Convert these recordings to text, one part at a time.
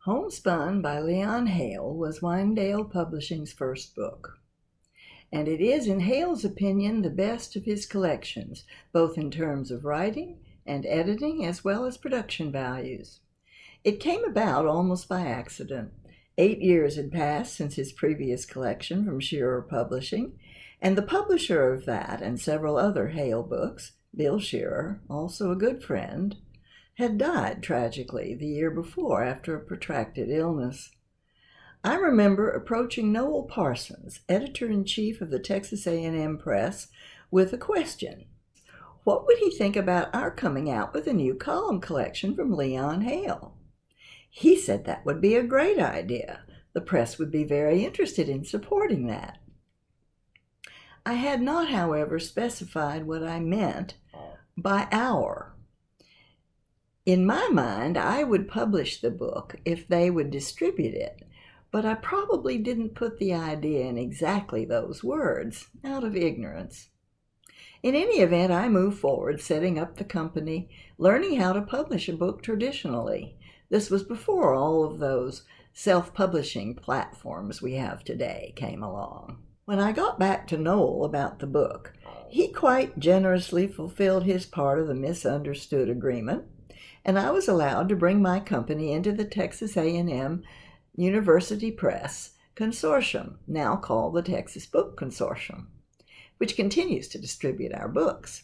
Homespun by Leon Hale was Winedale Publishing's first book, and it is, in Hale's opinion, the best of his collections, both in terms of writing and editing as well as production values. It came about almost by accident. 8 years had passed since his previous collection from Shearer Publishing, and the publisher of that and several other Hale books, Bill Shearer, also a good friend, had died tragically the year before after a protracted illness. I remember approaching Noel Parsons, editor-in-chief of the Texas A&M Press, with a question. What would he think about our coming out with a new column collection from Leon Hale? He said that would be a great idea. The press would be very interested in supporting that. I had not, however, specified what I meant by our. In my mind, I would publish the book if they would distribute it, but I probably didn't put the idea in exactly those words, out of ignorance. In any event, I moved forward, setting up the company, learning how to publish a book traditionally. This was before all of those self-publishing platforms we have today came along. When I got back to Noel about the book, he quite generously fulfilled his part of the misunderstood agreement, and I was allowed to bring my company into the Texas A&M University Press Consortium, now called the Texas Book Consortium, which continues to distribute our books.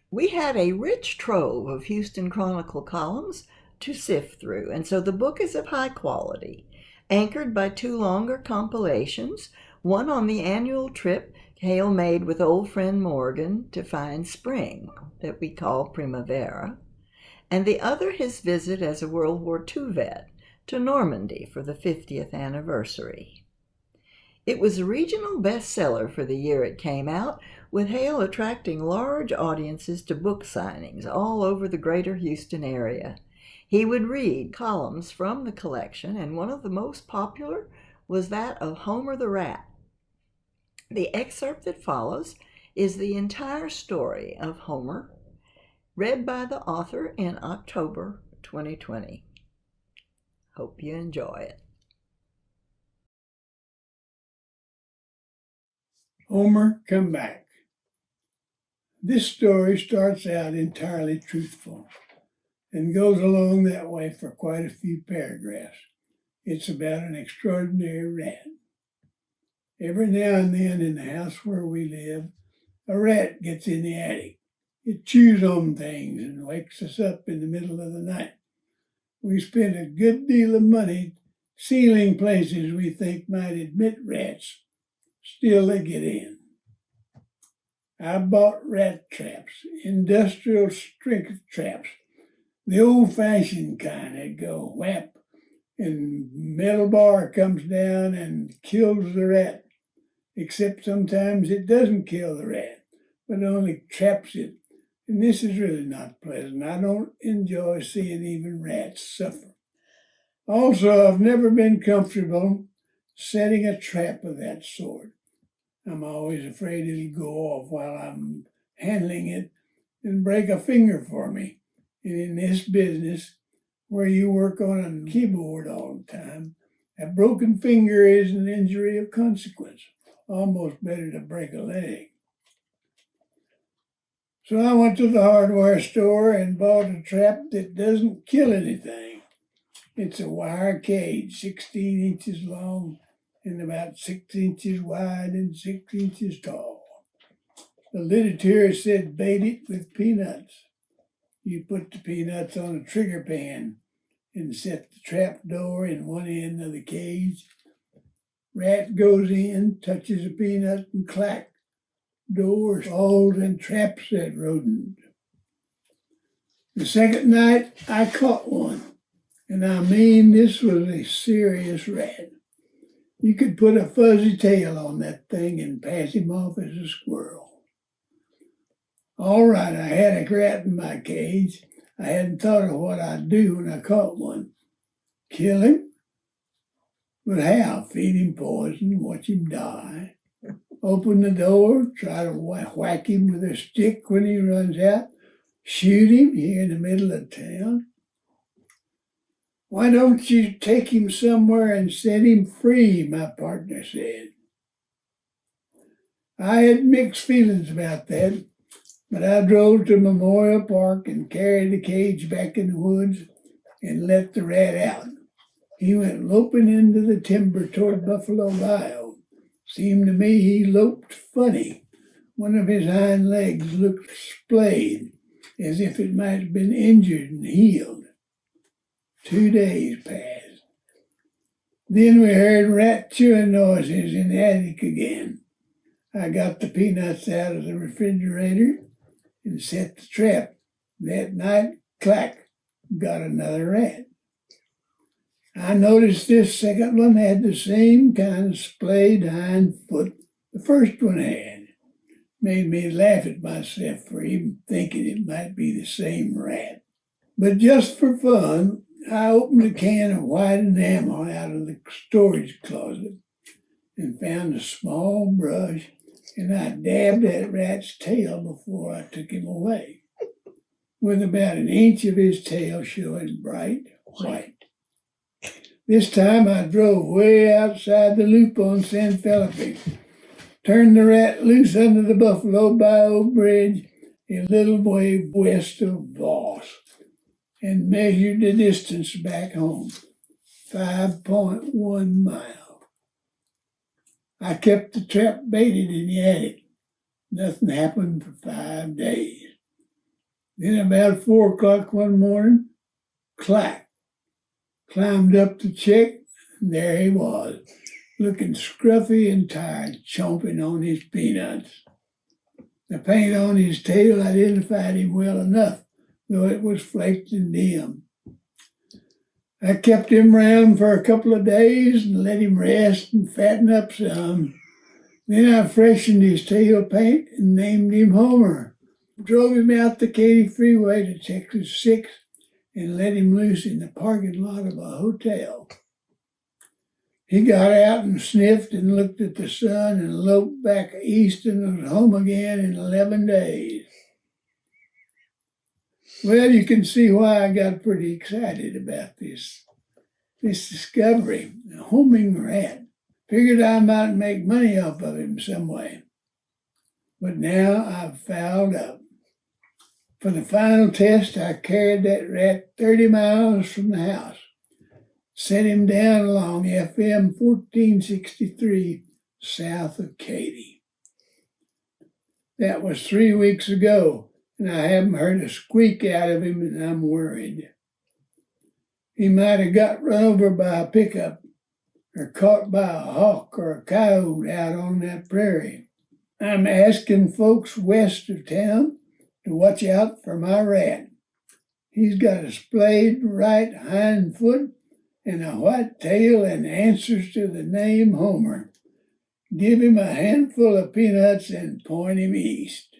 We had a rich trove of Houston Chronicle columns to sift through, and so the book is of high quality, anchored by 2 longer compilations, one on the annual trip Hale made with old friend Morgan to find spring, that we call Primavera, and the other his visit as a World War II vet to Normandy for the 50th anniversary. It was a regional bestseller for the year it came out, with Hale attracting large audiences to book signings all over the greater Houston area. He would read columns from the collection, and one of the most popular was that of Homer the Rat. The excerpt that follows is the entire story of Homer, read by the author in October 2020. Hope you enjoy it. Homer, come back. This story starts out entirely truthful and goes along that way for quite a few paragraphs. It's about an extraordinary rat. Every now and then in the house where we live, a rat gets in the attic. It chews on things and wakes us up in the middle of the night. We spend a good deal of money sealing places we think might admit rats. Still, they get in. I bought rat traps, industrial strength traps, the old-fashioned kind that go whap, and metal bar comes down and kills the rat. Except sometimes it doesn't kill the rat, but only traps it. And this is really not pleasant. I don't enjoy seeing even rats suffer. Also, I've never been comfortable setting a trap of that sort. I'm always afraid it'll go off while I'm handling it and break a finger for me. And in this business, where you work on a keyboard all the time, a broken finger is an injury of consequence. Almost better to break a leg. So I went to the hardware store and bought a trap that doesn't kill anything. It's a wire cage, 16 inches long and about 6 inches wide and 6 inches tall. The literature said bait it with peanuts. You put the peanuts on a trigger pan and set the trap door in one end of the cage. Rat goes in, touches a peanut, and clack. Door falls and traps that rodent. The second night, I caught one. And I mean, this was a serious rat. You could put a fuzzy tail on that thing and pass him off as a squirrel. All right, I had a rat in my cage. I hadn't thought of what I'd do when I caught one. Kill him? But how? Feed him poison, watch him die. Open the door, try to whack him with a stick when he runs out, shoot him here in the middle of town. "Why don't you take him somewhere and set him free?" my partner said. I had mixed feelings about that, but I drove to Memorial Park and carried the cage back in the woods and let the rat out. He went loping into the timber toward Buffalo Bayou. Seemed to me he loped funny. One of his hind legs looked splayed, as if it might have been injured and healed. 2 days passed. Then we heard rat chewing noises in the attic again. I got the peanuts out of the refrigerator and set the trap. That night, clack, got another rat. I noticed this second one had the same kind of splayed hind foot the first one had. Made me laugh at myself for even thinking it might be the same rat. But just for fun, I opened a can of white enamel out of the storage closet and found a small brush, and I dabbed that rat's tail before I took him away, with about an inch of his tail showing bright white. This time I drove way outside the loop on San Felipe, turned the rat loose under the Buffalo Bayou Bridge a little way west of Voss, and measured the distance back home, 5.1 miles. I kept the trap baited in the attic. Nothing happened for 5 days. Then about 4 o'clock one morning, clack, climbed up to check, and there he was, looking scruffy and tired, chomping on his peanuts. The paint on his tail identified him well enough, though it was flaked and dim. I kept him round for a couple of days and let him rest and fatten up some. Then I freshened his tail paint and named him Homer. Drove him out the Katy Freeway to Texas 6 and let him loose in the parking lot of a hotel. He got out and sniffed and looked at the sun and loped back east and was home again in 11 days. Well, you can see why I got pretty excited about this discovery, a homing rat. Figured I might make money off of him some way. But now I've fouled up. For the final test, I carried that rat 30 miles from the house, set him down along FM 1463 south of Katy. That was 3 weeks ago, and I haven't heard a squeak out of him, and I'm worried. He might have got run over by a pickup or caught by a hawk or a coyote out on that prairie. I'm asking folks west of town to watch out for my rat. He's got a splayed right hind foot and a white tail and answers to the name Homer. Give him a handful of peanuts and point him east.